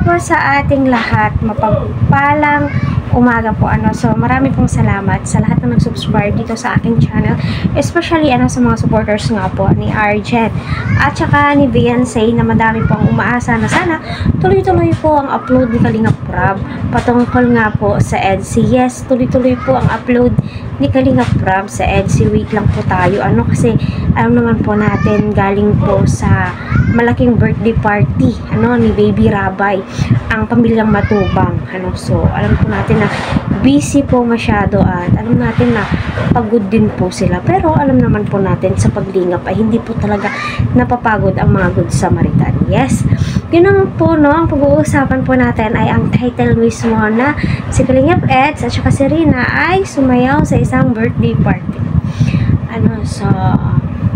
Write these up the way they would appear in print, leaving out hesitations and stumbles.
po sa ating lahat. Mapagpalang umaga po. So, marami pong salamat sa lahat na nag-subscribe dito sa aking channel. Especially sa mga supporters nga po ni Arjen at saka ni Viansay na madami pong umaasa na sana tuloy-tuloy po ang upload ni Kalingap Prab patungkol nga po sa EDSI. Yes, tuloy-tuloy po ang upload ni Kalingap Prab sa EDSI. Wait lang po tayo. Kasi alam naman po natin galing po sa malaking birthday party ni Baby Rabay ang pamilyang Matubang. So alam po natin na busy po masyado at alam natin na pagod din po sila, pero alam naman po natin sa paglingap ay hindi po talaga napapagod ang mga Good Samaritan. Yes, yun naman po ang pag-uusapan po natin ay ang title mismo na si Kalingap Eds at saka si Rina ay sumayaw sa isang birthday party. So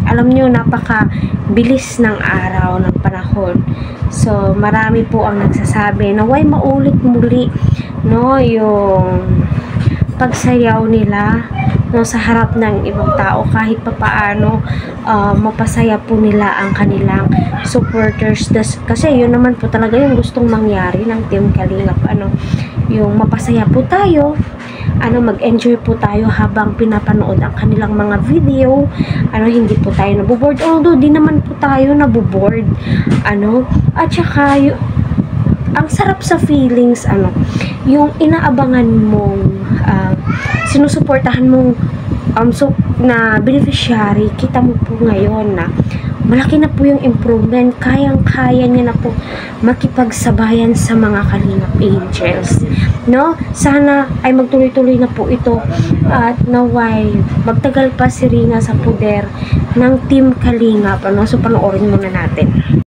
alam nyo, napaka-bilis ng araw, ng panahon. So, marami po ang nagsasabi na why maulit muli yung pagsayaw nila sa harap ng ibang tao kahit papaano mapasaya po nila ang kanilang supporters. Kasi yun naman po talaga yung gustong mangyari ng Team Kalingap. Yung mapasaya po tayo, mag-enjoy po tayo habang pinapanood ang kanilang mga video, hindi po tayo naboboard, although di naman po tayo naboboard, at saka ang sarap sa feelings, yung inaabangan mong sinusuportahan mong na beneficiary, kita mo po ngayon na malaki na po yung improvement, kayang-kaya niya na po makipagsabayan sa mga Kalingap Angels. Sana ay magtuloy-tuloy na po ito at naway magtagal pa si Rina sa poder ng Team Kalingap. So panoorin muna natin.